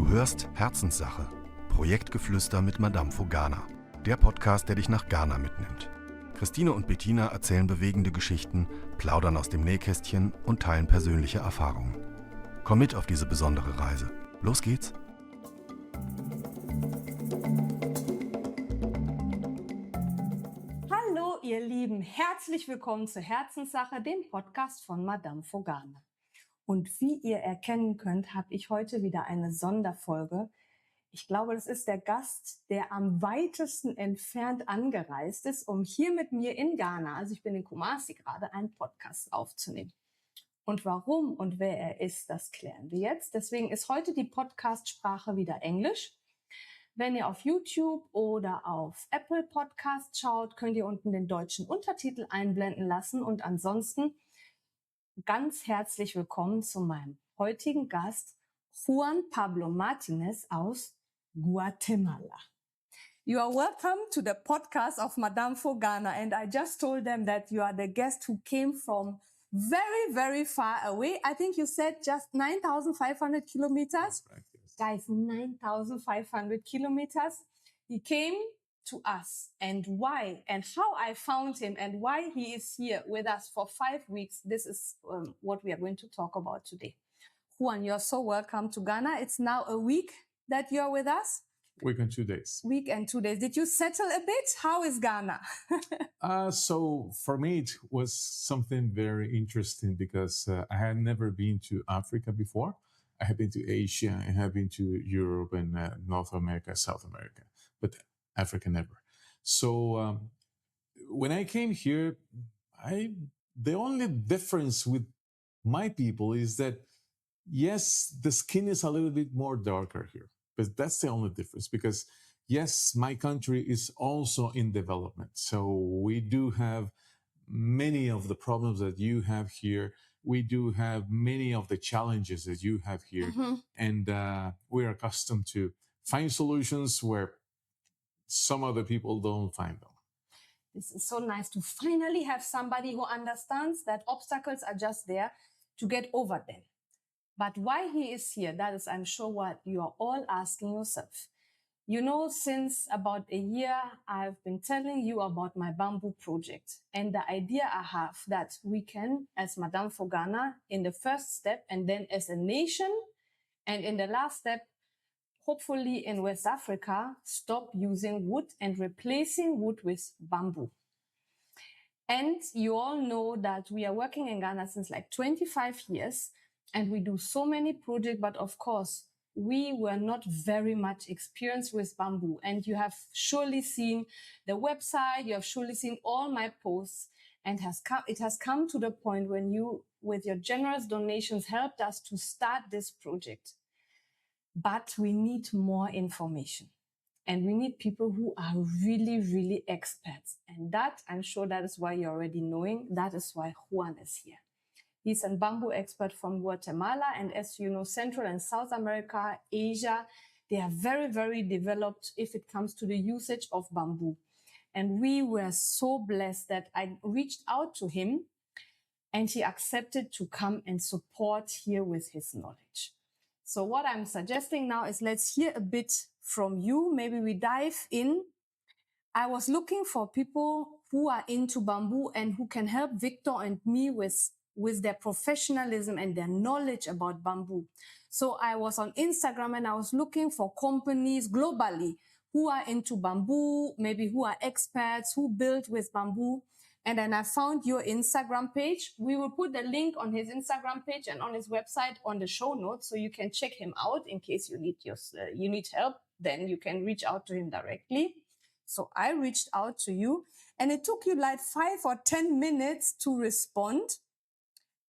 Du hörst Herzenssache, Projektgeflüster mit Madamfo Ghana, der Podcast, der dich nach Ghana mitnimmt. Christine und Bettina erzählen bewegende Geschichten, plaudern aus dem Nähkästchen und teilen persönliche Erfahrungen. Komm mit auf diese besondere Reise. Los geht's! Hallo ihr Lieben, herzlich willkommen zur Herzenssache, dem Podcast von Madamfo Ghana. Und wie ihr erkennen könnt, habe ich heute wieder eine Sonderfolge. Ich glaube, das ist der Gast, der am weitesten entfernt angereist ist, um hier mit mir in Ghana, also ich bin in Kumasi gerade, einen Podcast aufzunehmen. Und warum und wer er ist, das klären wir jetzt. Deswegen ist heute die Podcast-Sprache wieder Englisch. Wenn ihr auf YouTube oder auf Apple Podcast schaut, könnt ihr unten den deutschen Untertitel einblenden lassen. Und ansonsten ganz herzlich willkommen zu meinem heutigen Gast, Juan Pablo Martinez aus Guatemala. You are welcome to the podcast of Madamfo Ghana, and I just told them that you are the guest who came from very, very far away. I think you said just 9,500 kilometers. Right, yes. Guys, 9,500 kilometers. He came to us, and why and how I found him and why he is here with us for 5 weeks. This is what we are going to talk about today. Juan, you're so welcome to Ghana. It's now a week that you're with us. Week and 2 days. Week and 2 days. Did you settle a bit? How is Ghana? So for me, it was something very interesting because I had never been to Africa before. I have been to Asia, I have been to Europe and North America, South America, but Africa never. So when I came here, the only difference with my people is that, yes, the skin is a little bit more darker here. But that's the only difference because, yes, my country is also in development. So we do have many of the problems that you have here. We do have many of the challenges that you have here. Mm-hmm. And we're accustomed to find solutions where some other people don't find them. This is so nice to finally have somebody who understands that obstacles are just there to get over them. But why he is here, that is, I'm sure, what you are all asking yourself. You know, since about a year, I've been telling you about my bamboo project and the idea I have that we can, as Madamfo Ghana, in the first step, and then as a nation, and in the last step, hopefully in West Africa, stop using wood and replacing wood with bamboo. And you all know that we are working in Ghana since like 25 years, and we do so many projects, but of course, we were not very much experienced with bamboo. And you have surely seen the website, you have surely seen all my posts, and it has come to the point when you, with your generous donations, helped us to start this project. But we need more information. And we need people who are really, really experts. And that, I'm sure that is why you're already knowing, that is why Juan is here. He's a bamboo expert from Guatemala, and as you know, Central and South America, Asia, they are very, very developed if it comes to the usage of bamboo. And we were so blessed that I reached out to him and he accepted to come and support here with his knowledge. So what I'm suggesting now is let's hear a bit from you. Maybe we dive in. I was looking for people who are into bamboo and who can help Victor and me with their professionalism and their knowledge about bamboo. So I was on Instagram and I was looking for companies globally who are into bamboo, maybe who are experts, who build with bamboo. And then I found your Instagram page. We will put the link on his Instagram page and on his website on the show notes, so you can check him out in case you need help. Then you can reach out to him directly. So I reached out to you, and it took you like 5 or 10 minutes to respond.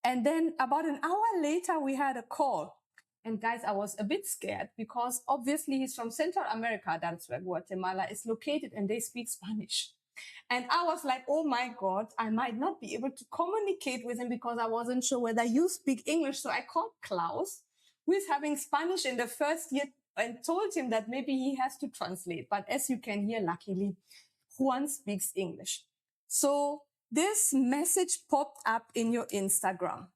And then about an hour later, we had a call. And guys, I was a bit scared because obviously he's from Central America. That's where Guatemala is located, and they speak Spanish. And I was like, oh my God, I might not be able to communicate with him because I wasn't sure whether you speak English. So I called Klaus, who is having Spanish in the first year, and told him that maybe he has to translate. But as you can hear, luckily, Juan speaks English. So this message popped up in your Instagram.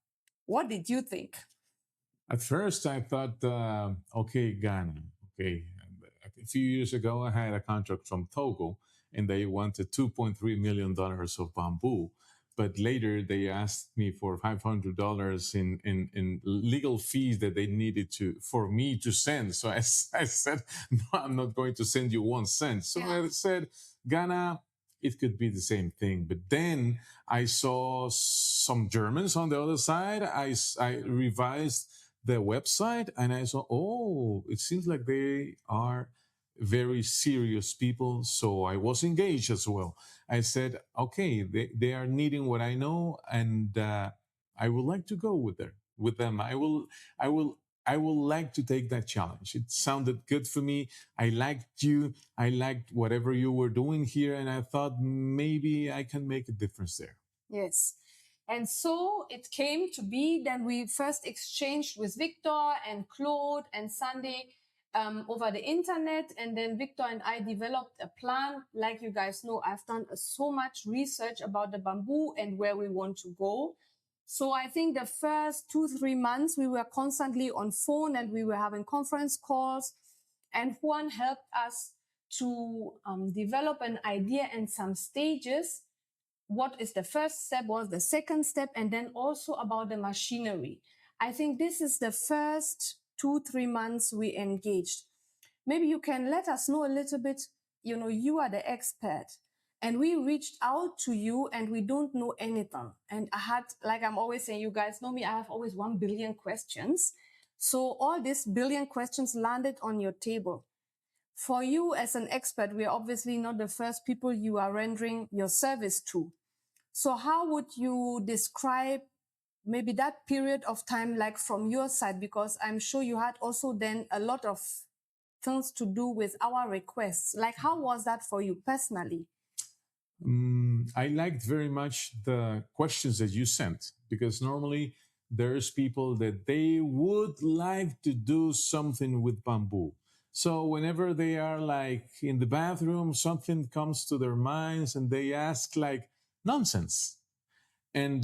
What did you think? At first, I thought, okay, Ghana. Okay. A few years ago, I had a contract from Togo, and they wanted $2.3 million of bamboo. But later, they asked me for $500 in legal fees that they needed for me to send. So I said, no, I'm not going to send you 1 cent. So I said, Ghana, it could be the same thing. But then I saw some Germans on the other side. I revised the website and I saw, oh, it seems like they are very serious people. So I was engaged as well. I said, okay, they are needing what I know, and I would like to go with them. I will like to take that challenge. It sounded good for me. I liked you. I liked whatever you were doing here, and I thought maybe I can make a difference there. Yes. And so it came to be. Then we first exchanged with Victor and Claude and Sandy over the internet. And then Victor and I developed a plan. Like you guys know, I've done so much research about the bamboo and where we want to go. So I think the first 2-3 months, we were constantly on phone and we were having conference calls. And Juan helped us to develop an idea and some stages. What is the first step, what's the second step, and then also about the machinery. I think this is the first 2-3 months we engaged. Maybe you can let us know a little bit, you are the expert, and we reached out to you and we don't know anything. And I had, like I'm always saying, you guys know me, I have always 1 billion questions. So all these billion questions landed on your table. For you as an expert, we are obviously not the first people you are rendering your service to. So how would you describe maybe that period of time, like from your side? Because I'm sure you had also then a lot of things to do with our requests. Like, how was that for you personally? I liked very much the questions that you sent, because normally there's people that they would like to do something with bamboo. So whenever they are like in the bathroom, something comes to their minds and they ask like nonsense. And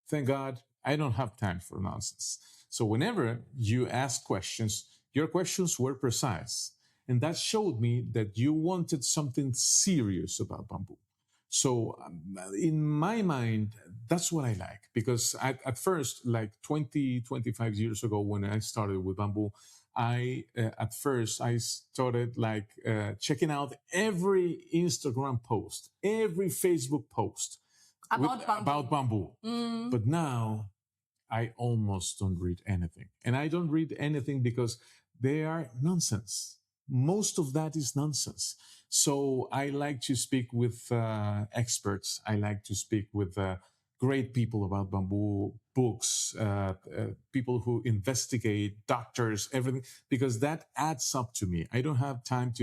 thank God I don't have time for nonsense. So whenever you ask questions, your questions were precise. And that showed me that you wanted something serious about bamboo. So in my mind, that's what I like. Because at first, like 25 years ago, when I started with bamboo, at first I started like checking out every Instagram post, every Facebook post about bamboo. But now I almost don't read anything. And I don't read anything because they are nonsense. Most of that is nonsense. So I like to speak with experts. I like to speak with great people about bamboo, books, people who investigate, doctors, everything, because that adds up to me. I don't have time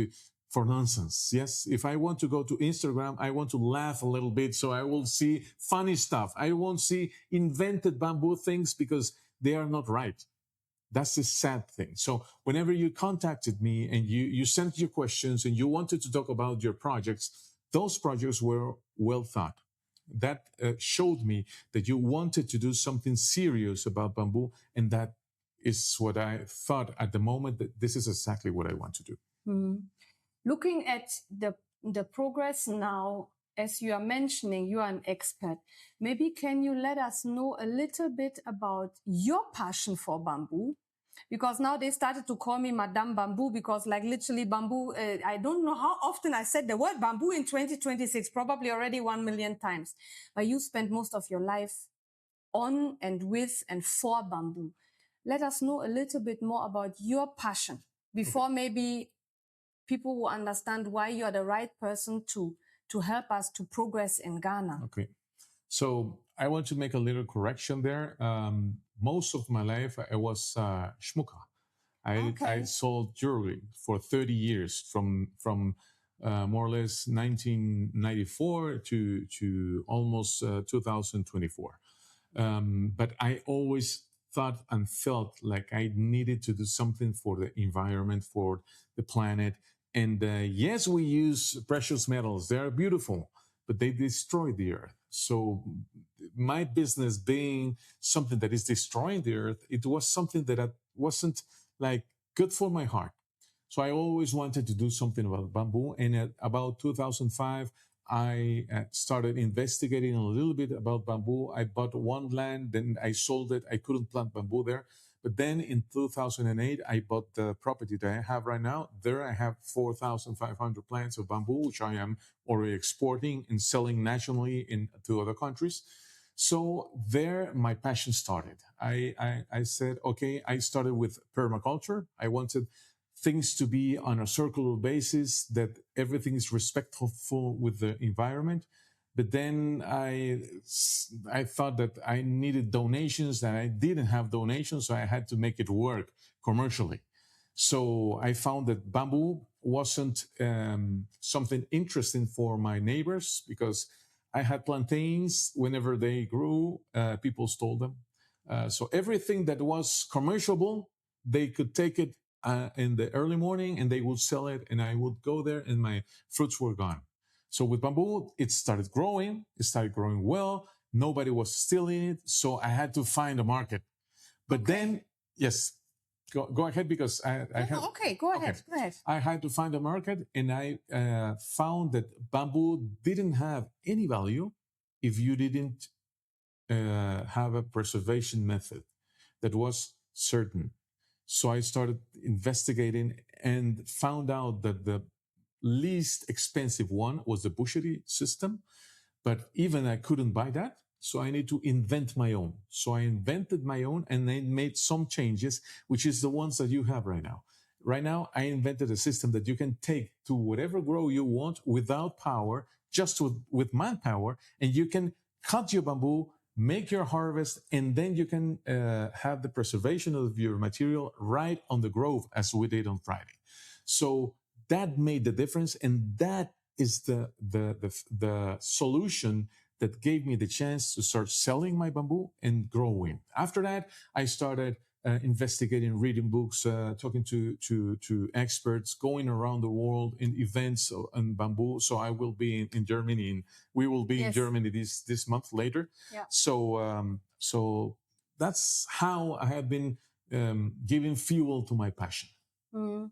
for nonsense. Yes, if I want to go to Instagram, I want to laugh a little bit, so I will see funny stuff. I won't see invented bamboo things because they are not right. That's the sad thing. So whenever you contacted me and you sent your questions and you wanted to talk about your projects, those projects were well thought. That showed me that you wanted to do something serious about bamboo, and that is what I thought at the moment, that this is exactly what I want to do. Mm-hmm. Looking at the progress now, as you are mentioning, you are an expert. Maybe can you let us know a little bit about your passion for bamboo? Because now they started to call me Madame Bamboo, because like literally bamboo, I don't know how often I said the word bamboo in 2026, probably already 1 million times. But you spent most of your life on and with and for bamboo. Let us know a little bit more about your passion before maybe people will understand why you are the right person to help us to progress in Ghana. Okay. So I want to make a little correction there. Most of my life, I was schmucker. I sold jewelry for 30 years from more or less 1994 to almost 2024. But I always thought and felt like I needed to do something for the environment, for the planet. And yes, we use precious metals. They are beautiful. but they destroy the earth. So my business being something that is destroying the earth, it was something that wasn't like good for my heart. So I always wanted to do something about bamboo. And at about 2005, I started investigating a little bit about bamboo. I bought one land, then I sold it. I couldn't plant bamboo there. But then in 2008, I bought the property that I have right now. There I have 4,500 plants of bamboo, which I am already exporting and selling nationally to other countries. So there my passion started. I said, okay, I started with permaculture. I wanted things to be on a circular basis, that everything is respectful with the environment. But then I thought that I needed donations, and I didn't have donations, so I had to make it work commercially. So I found that bamboo wasn't something interesting for my neighbors, because I had plantains. Whenever they grew, people stole them. So everything that was commerciable, they could take it in the early morning and they would sell it, and I would go there and my fruits were gone. So with bamboo, it started growing well. Nobody was stealing it. So I had to find a market. But then, yes, go ahead, because Go ahead. I had to find a market, and I found that bamboo didn't have any value if you didn't have a preservation method that was certain. So I started investigating and found out that the least expensive one was the butchery system, but even I couldn't buy that. So I need to invent my own. So I invented my own, and I made some changes, which is the ones that you have right now. Right now, I invented a system that you can take to whatever grow you want without power, just with manpower, and you can cut your bamboo, make your harvest, and then you can have the preservation of your material right on the grove, as we did on Friday. So that made the difference, and that is the solution that gave me the chance to start selling my bamboo and growing. After that, I started investigating, reading books, talking to experts, going around the world in events on bamboo. So I will be in Germany, and we will be in Germany this month later. Yeah. So that's how I have been giving fuel to my passion. Mm.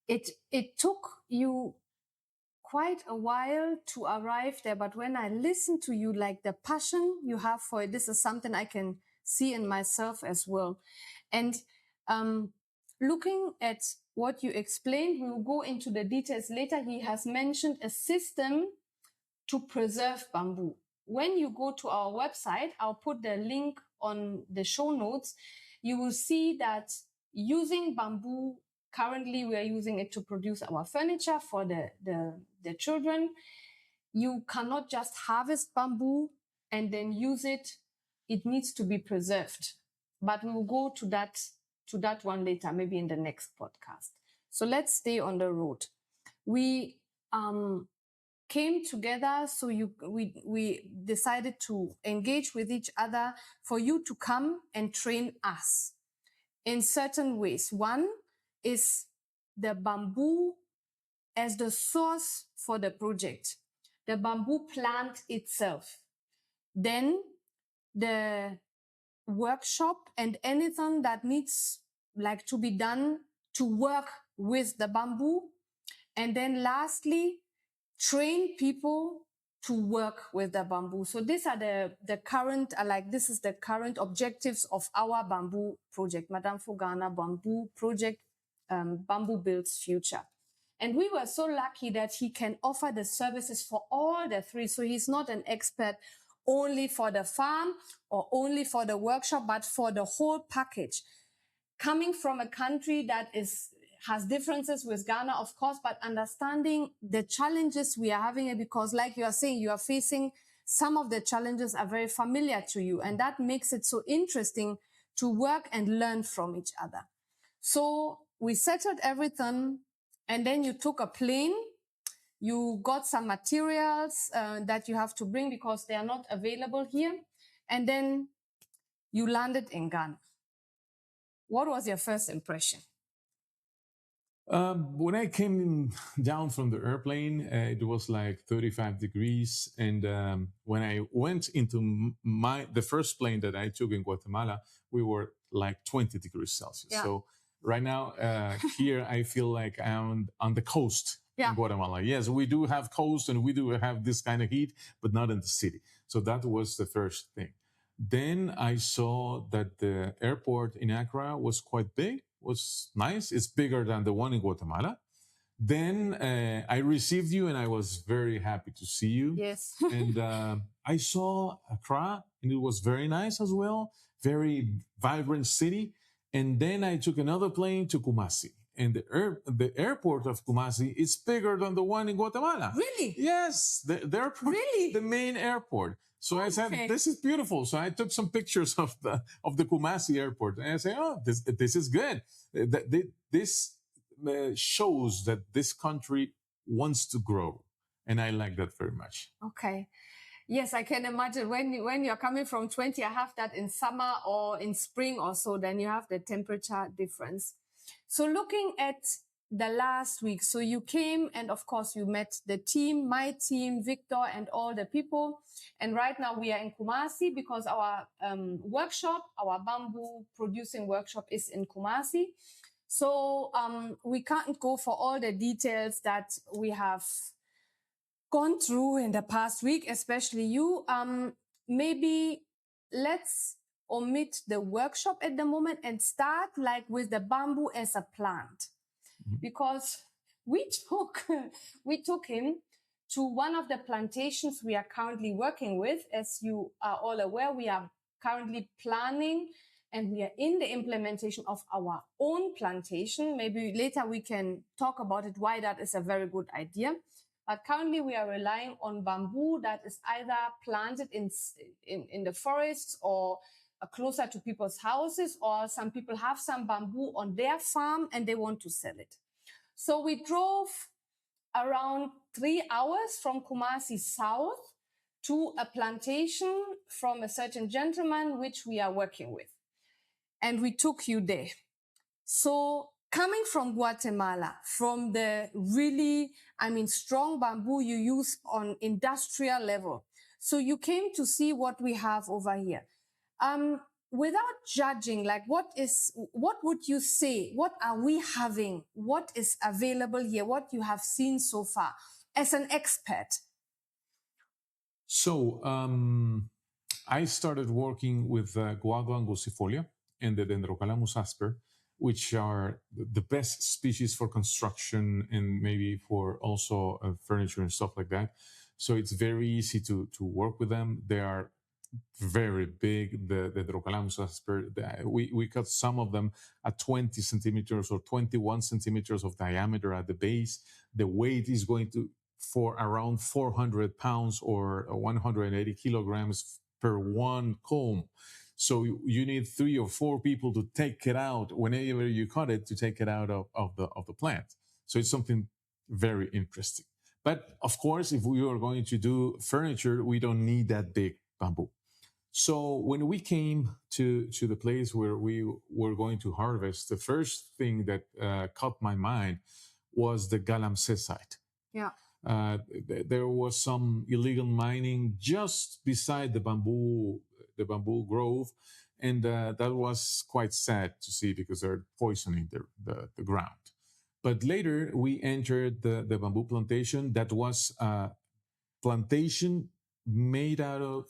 It took you quite a while to arrive there, but when I listen to you, like the passion you have for it, this is something I can see in myself as well. And looking at what you explained, we will go into the details later. He has mentioned a system to preserve bamboo. When you go to our website, I'll put the link on the show notes. You will see that using bamboo, currently we are using it to produce our furniture for the children. You cannot just harvest bamboo and then use it. It needs to be preserved. But we will go to that one later, maybe in the next podcast. So let's stay on the road. We came together, so we decided to engage with each other for you to come and train us in certain ways. One is the bamboo as the source for the project, the bamboo plant itself, then the workshop and anything that needs like to be done to work with the bamboo, and then lastly train people to work with the bamboo. So these are the current, this is the current objectives of our bamboo project, Madamfo Ghana Bamboo Project, Bamboo Builds Future. And we were so lucky that he can offer the services for all the three. So he's not an expert only for the farm or only for the workshop, but for the whole package. Coming from a country that has differences with Ghana, of course, but understanding the challenges we are having, because like you are saying, you are facing some of the challenges are very familiar to you. And that makes it so interesting to work and learn from each other. So we settled everything, and then you took a plane. You got some materials that you have to bring because they are not available here. And then you landed in Ghana. What was your first impression? When I came down from the airplane, it was like 35 degrees. And when I went into the first plane that I took in Guatemala, we were like 20 degrees Celsius. Yeah. So right now, here, I feel like I'm on the coast in Guatemala. Yes, we do have coast and we do have this kind of heat, but not in the city. So that was the first thing. Then I saw that the airport in Accra was quite big, was nice. It's bigger than the one in Guatemala. Then I received you and I was very happy to see you. Yes. And I saw Accra and it was very nice as well, very vibrant city. And then I took another plane to Kumasi. And the airport of Kumasi is bigger than the one in Guatemala. Really? Yes, the airport, Really? the main airport. So I said, this is beautiful. So I took some pictures of the Kumasi airport. And I said, oh, this is good. This shows that this country wants to grow. And I like that very much. Okay. Yes, I can imagine when you're coming from 20, I have that in summer or in spring or so, then you have the temperature difference. So looking at the last week, so you came and of course you met the team, my team, Victor and all the people. And right now we are in Kumasi because our workshop, our bamboo producing workshop is in Kumasi. So we can't go for all the details that we have gone through in the past week, especially you. Maybe let's omit the workshop at the moment and start like with the bamboo as a plant. Because we took him to one of the plantations we are currently working with. As you are all aware, we are currently planning and we are in the implementation of our own plantation. Maybe later we can talk about it, why that is a very good idea. But currently we are relying on bamboo that is either planted in the forests or closer to people's houses, or some people have some bamboo on their farm and they want to sell it. So we drove around 3 hours from Kumasi south to a plantation from a certain gentleman which we are working with. And we took you there. So coming from Guatemala, from the really, strong bamboo you use on industrial level. So you came to see what we have over here. Without judging, like what would you say? What are we having? What is available here? What you have seen so far as an expert? So I started working with Guagua angustifolia and the Dendrocalamus asper, which are the best species for construction and maybe for also furniture and stuff like that. So it's very easy to work with them. They are very big, the Dendrocalamus asper. We cut some of them at 20 centimeters or 21 centimeters of diameter at the base. The weight is going to for around 400 pounds or 180 kilograms per one comb. So you need 3 or 4 people to take it out whenever you cut it, to take it out of the plant. So it's something very interesting. But of course, if we are going to do furniture, we don't need that big bamboo. So when we came to the place where we were going to harvest, the first thing that caught my mind was the galamsey site. Yeah. There was some illegal mining just beside the bamboo grove, and that was quite sad to see because they're poisoning the ground. But later we entered the bamboo plantation. That was a plantation made out of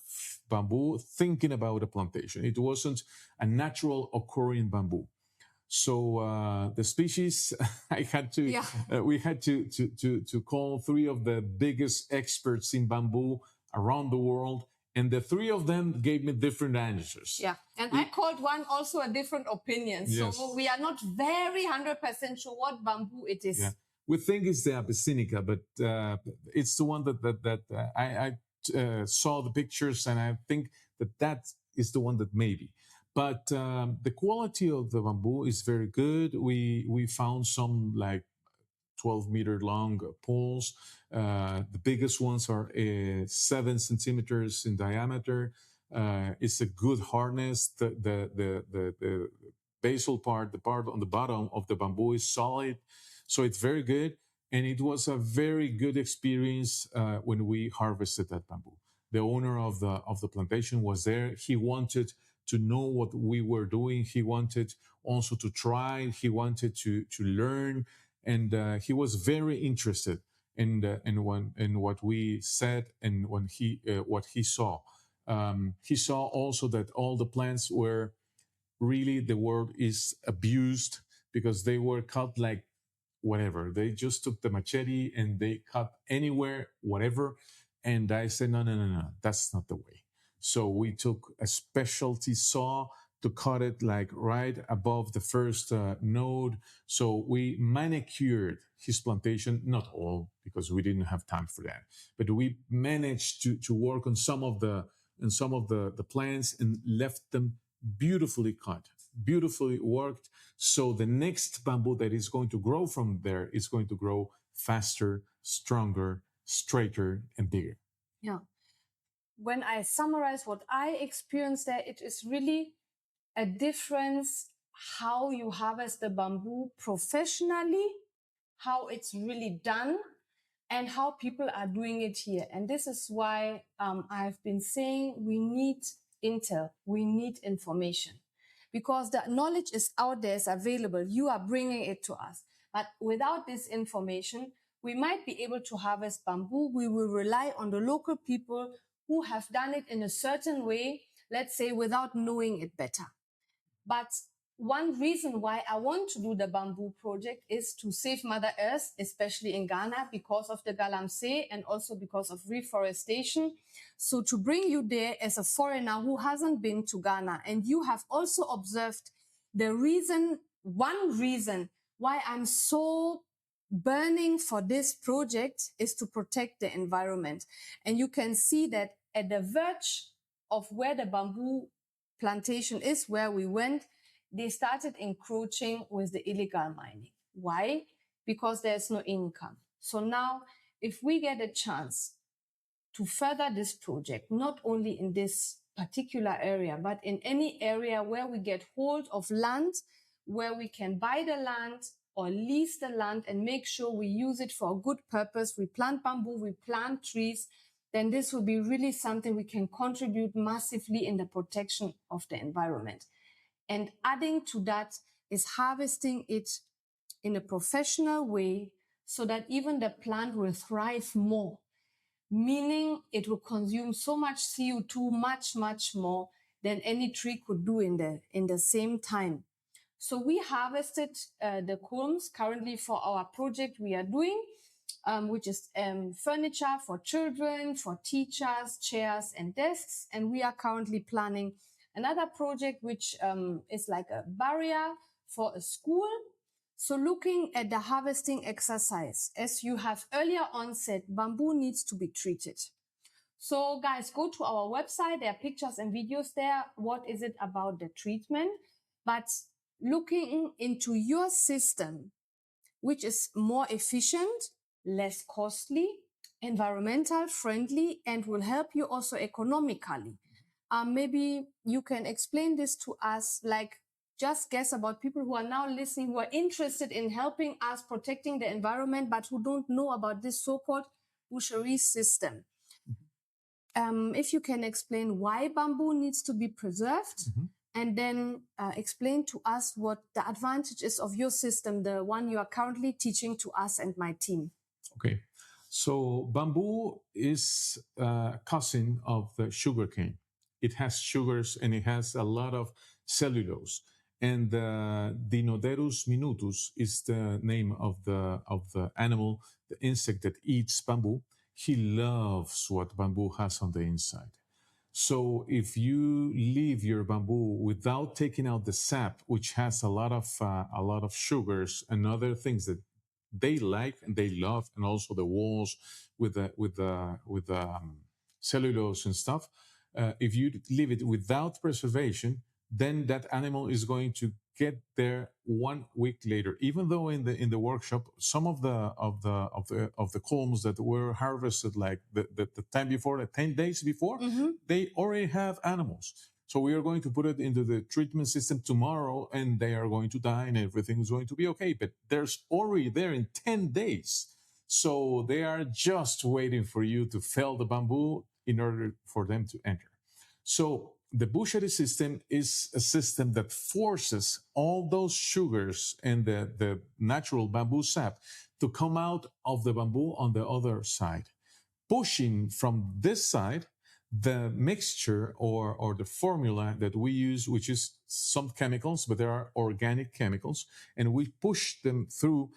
bamboo, thinking about a plantation. It wasn't a natural occurring bamboo. So the species, we had to call 3 of the biggest experts in bamboo around the world, and the 3 of them gave me different answers. Yeah, and I called one also a different opinion. Yes. So we are not very 100% sure what bamboo it is. Yeah. We think it's the Abyssinica, but it's the one that I saw the pictures, and I think that is the one that maybe. But the quality of the bamboo is very good. We found some like 12-meter long poles. The biggest ones are 7 centimeters in diameter. It's a good hardness. The basal part, the part on the bottom of the bamboo is solid. So it's very good. And it was a very good experience when we harvested that bamboo. The owner of the plantation was there. He wanted to know what we were doing. He wanted also to try. He wanted to learn, and he was very interested in what we said and when what he saw. He saw also that all the plants were really, the word is abused, because they were cut like whatever. They just took the machete and they cut anywhere, whatever. And I said, no, that's not the way. So we took a specialty saw to cut it like right above the first node. So we manicured his plantation, not all, because we didn't have time for that, but we managed to work on some of the plants and left them beautifully cut, beautifully worked. So the next bamboo that is going to grow from there is going to grow faster, stronger, straighter, and bigger. Yeah. When I summarize what I experienced there, it is really a difference how you harvest the bamboo professionally, how it's really done, and how people are doing it here. And this is why I've been saying we need intel, we need information, because the knowledge is out there, it's available. You are bringing it to us. But without this information, we might be able to harvest bamboo. We will rely on the local people who have done it in a certain way, let's say, without knowing it better. But one reason why I want to do the bamboo project is to save Mother Earth, especially in Ghana, because of the galamsey and also because of reforestation. So to bring you there as a foreigner who hasn't been to Ghana, and you have also observed one reason why I'm so burning for this project is to protect the environment. And you can see that at the verge of where the bamboo plantation is, where we went, they started encroaching with the illegal mining. Why? Because there's no income. So now, if we get a chance to further this project, not only in this particular area, but in any area where we get hold of land, where we can buy the land or lease the land and make sure we use it for a good purpose, we plant bamboo, we plant trees, then this will be really something we can contribute massively in the protection of the environment. And adding to that is harvesting it in a professional way so that even the plant will thrive more, meaning it will consume so much CO2, much, much more than any tree could do in the same time. So we harvested the culms currently for our project we are doing, which is furniture for children, for teachers, chairs and desks. And we are currently planning another project, which is like a barrier for a school. So looking at the harvesting exercise, as you have earlier on said, bamboo needs to be treated. So guys, go to our website. There are pictures and videos there. What is it about the treatment? But looking into your system, which is more efficient, less costly, environmental friendly, and will help you also economically. Maybe you can explain this to us, like just guess about people who are now listening, who are interested in helping us protecting the environment, but who don't know about this so-called boucherie system. If you can explain why bamboo needs to be preserved, and then explain to us what the advantage is of your system, the one you are currently teaching to us and my team. Okay. So bamboo is a cousin of the sugarcane. It has sugars and it has a lot of cellulose. And Dinoderus minutus is the name of the animal, the insect that eats bamboo. He loves what bamboo has on the inside. So if you leave your bamboo without taking out the sap, which has a lot of sugars and other things that they like and they love, and also the walls with the cellulose and stuff, if you leave it without preservation, then that animal is going to get there 1 week later. Even though in the workshop, some of the culms that were harvested like the time before, like 10 days before, they already have animals. So we are going to put it into the treatment system tomorrow, and they are going to die, and everything is going to be okay. But there's already there in 10 days. So they are just waiting for you to fell the bamboo in order for them to enter. So the boucherie system is a system that forces all those sugars and the natural bamboo sap to come out of the bamboo on the other side, pushing from this side the mixture or the formula that we use, which is some chemicals, but there are organic chemicals, and we push them through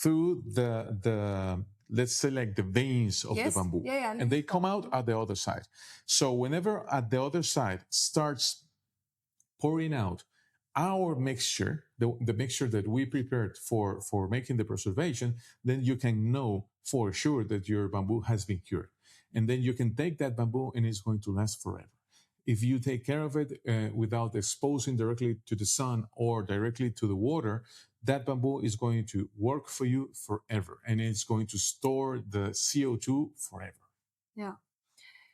the let's say like the veins of the bamboo, and they come out at the other side. So whenever at the other side starts pouring out our mixture, the mixture that we prepared for making the preservation, then you can know for sure that your bamboo has been cured. And then you can take that bamboo and it's going to last forever. If you take care of it without exposing directly to the sun or directly to the water, that bamboo is going to work for you forever, and it's going to store the CO2 forever. Yeah.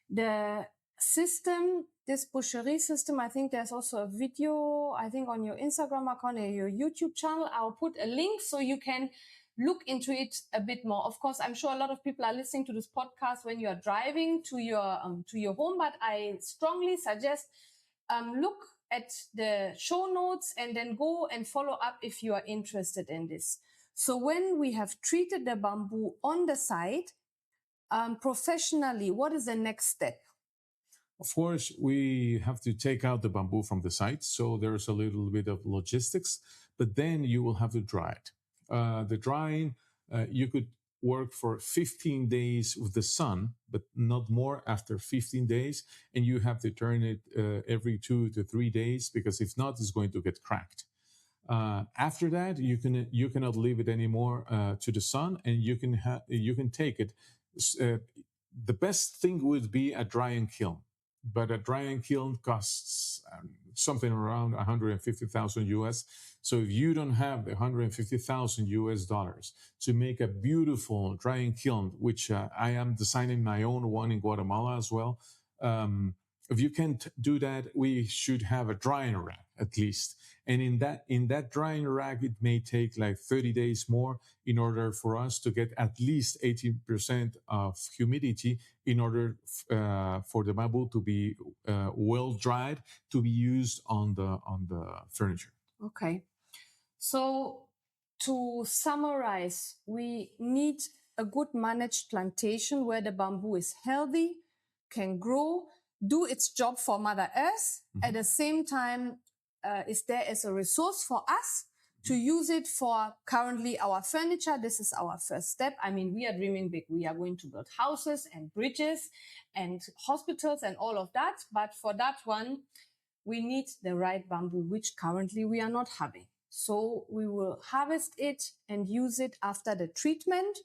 The system, this boucherie system, I think there's also a video, I think on your Instagram account or your YouTube channel. I'll put a link so you can look into it a bit more. Of course, I'm sure a lot of people are listening to this podcast when you are driving to your home, but I strongly suggest look at the show notes and then go and follow up if you are interested in this. So when we have treated the bamboo on the side, professionally, what is the next step? Of course, we have to take out the bamboo from the site. So there's a little bit of logistics, but then you will have to dry it. The drying, you could work for 15 days with the sun, but not more after 15 days. And you have to turn it every 2 to 3 days, because if not, it's going to get cracked. After that, you cannot leave it anymore to the sun, and you can take it. The best thing would be a drying kiln, but a drying kiln costs something around 150,000 US. So if you don't have the 150,000 US dollars to make a beautiful drying kiln, which I am designing my own one in Guatemala as well, if you can't do that, we should have a drying rack at least. And in that drying rack, it may take like 30 days more in order for us to get at least 80% of humidity in order for the bamboo to be well dried to be used on the furniture. Okay. So to summarize, we need a good managed plantation where the bamboo is healthy, can grow, do its job for Mother Earth. Mm-hmm. At the same time, is there as a resource for us to use it for currently our furniture. This is our first step. I mean, we are dreaming big. We are going to build houses and bridges and hospitals and all of that. But for that one, we need the right bamboo, which currently we are not having. So we will harvest it and use it after the treatment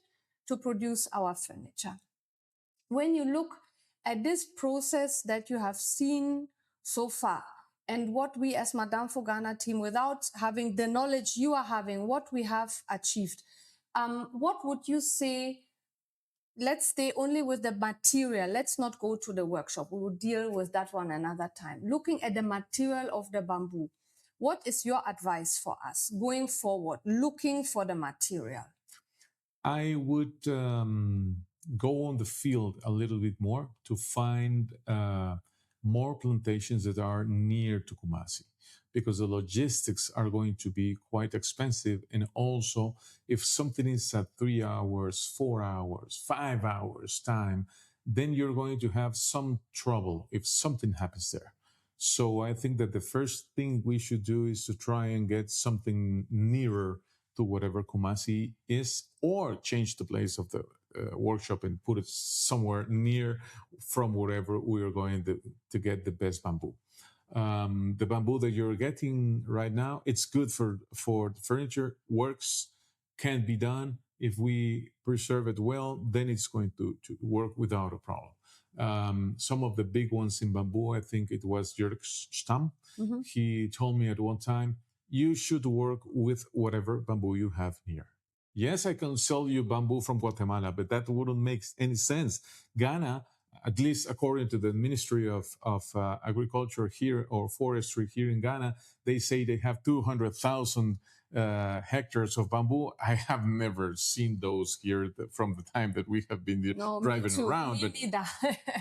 to produce our furniture. When you look at this process that you have seen so far, and what we as Madamfo Ghana team, without having the knowledge you are having, what we have achieved, what would you say? Let's stay only with the material. Let's not go to the workshop. We will deal with that one another time. Looking at the material of the bamboo, what is your advice for us going forward, looking for the material? I would go on the field a little bit more to find more plantations that are near to Kumasi, because the logistics are going to be quite expensive. And also, if something is at 3 hours, 4 hours, 5 hours time, then you're going to have some trouble if something happens there. So I think that the first thing we should do is to try and get something nearer to whatever Kumasi is, or change the place of the workshop and put it somewhere near from wherever we are going to get the best bamboo. The bamboo that you're getting right now, it's good for furniture, works, can be done. If we preserve it well, then it's going to work without a problem. Some of the big ones in bamboo, I think it was Jörg Stamm. Mm-hmm. He told me at one time, you should work with whatever bamboo you have near. Yes, I can sell you bamboo from Guatemala, but that wouldn't make any sense. Ghana at least according to the Ministry of Agriculture here, or Forestry here in Ghana, they say they have 200,000 hectares of bamboo. I have never seen those here from the time that we have been driving around.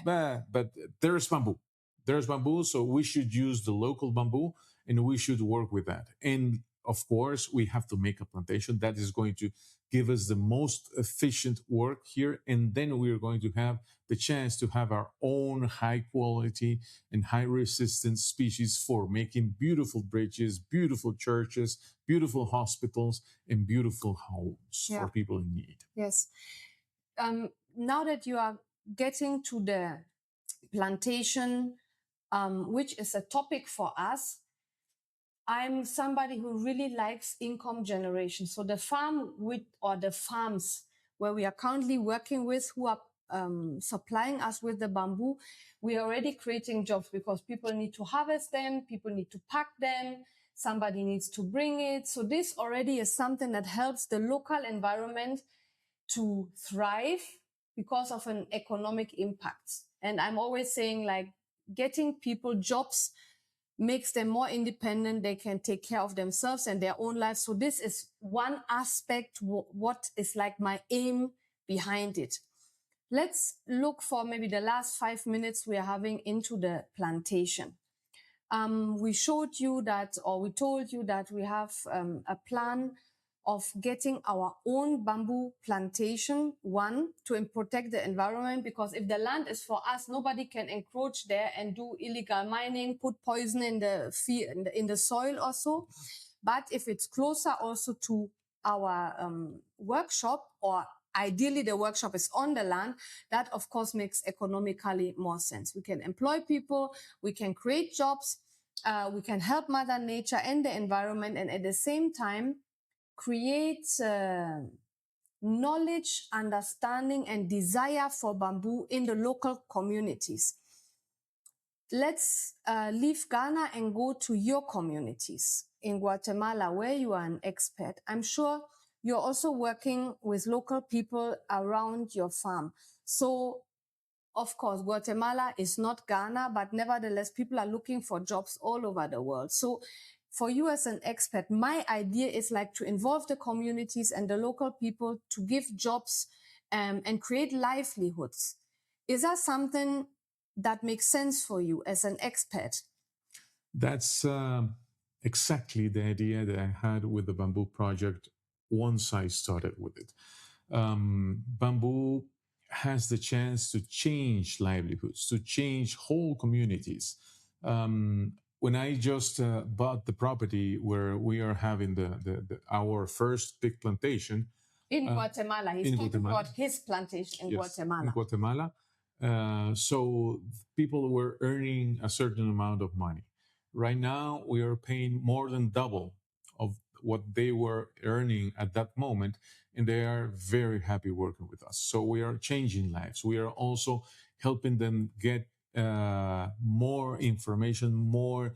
But there's bamboo. There's bamboo, so we should use the local bamboo, and we should work with that. And of course, we have to make a plantation that is going to give us the most efficient work here. And then we are going to have the chance to have our own high quality and high resistance species for making beautiful bridges, beautiful churches, beautiful hospitals, and beautiful homes for people in need. Yes. Now that you are getting to the plantation, which is a topic for us, I'm somebody who really likes income generation. So the farm or the farms where we are currently working with, who are supplying us with the bamboo, we are already creating jobs, because people need to harvest them, people need to pack them, somebody needs to bring it. So this already is something that helps the local environment to thrive because of an economic impact. And I'm always saying, like, getting people jobs makes them more independent. They can take care of themselves and their own lives. So this is one aspect, what is like my aim behind it. Let's look for maybe the last 5 minutes we are having into the plantation. We showed you that, or we told you that we have a plan of getting our own bamboo plantation, one, to protect the environment, because if the land is for us, nobody can encroach there and do illegal mining, put poison in the soil also. But if it's closer also to our workshop, or ideally the workshop is on the land, that of course makes economically more sense. We can employ people, we can create jobs, we can help Mother Nature and the environment, and at the same time create knowledge, understanding, and desire for bamboo in the local communities. Let's leave Ghana and go to your communities in Guatemala, where you are an expert. I'm sure you're also working with local people around your farm. So, of course, Guatemala is not Ghana, but nevertheless, people are looking for jobs all over the world. So for you as an expert, my idea is like to involve the communities and the local people to give jobs and create livelihoods. Is that something that makes sense for you as an expert? That's exactly the idea that I had with the Bamboo Project once I started with it. Bamboo has the chance to change livelihoods, to change whole communities. When I just bought the property where we are having our first big plantation in Guatemala, he's talking about his plantation in Guatemala. In Guatemala, so people were earning a certain amount of money. Right now, we are paying more than double of what they were earning at that moment, and they are very happy working with us. So we are changing lives. We are also helping them get more information, more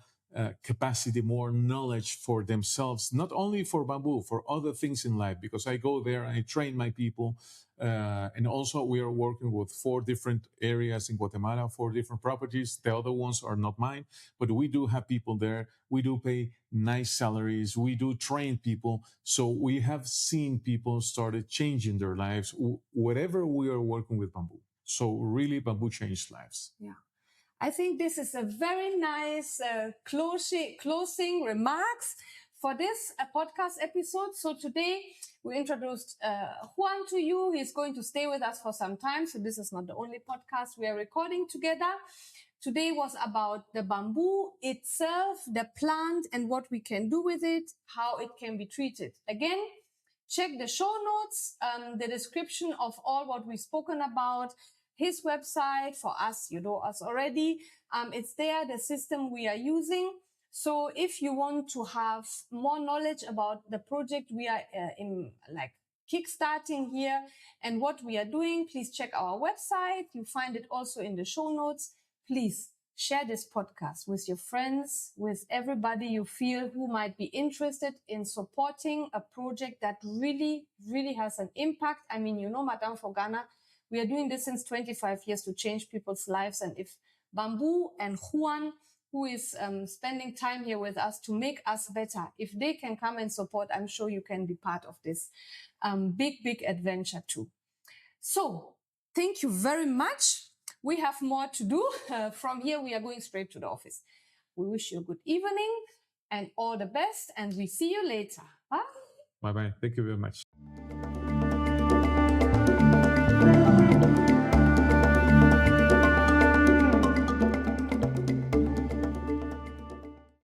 capacity, more knowledge for themselves, not only for bamboo, for other things in life, because I go there and I train my people. And also we are working with 4 different areas in Guatemala, 4 different properties. The other ones are not mine, but we do have people there. We do pay nice salaries. We do train people. So we have seen people started changing their lives, whatever we are working with bamboo. So really bamboo changed lives. Yeah. I think this is a very nice closing remarks for this podcast episode. So today we introduced Juan to you. He's going to stay with us for some time. So this is not the only podcast we are recording together. Today was about the bamboo itself, the plant, and what we can do with it, how it can be treated. Again, check the show notes, the description of all what we've spoken about. His website, for us, you know us already. It's there, the system we are using. So if you want to have more knowledge about the project we are kickstarting here and what we are doing, please check our website. You find it also in the show notes. Please share this podcast with your friends, with everybody you feel who might be interested in supporting a project that really, really has an impact. I mean, you know, Madamfo Ghana, We are doing this since 25 years to change people's lives. And if Bamboo and Juan, who is spending time here with us to make us better, if they can come and support, I'm sure you can be part of this big adventure too. So thank you very much. We have more to do. From here, we are going straight to the office. We wish you a good evening and all the best, and we see you later. Bye. Bye-bye. Thank you very much.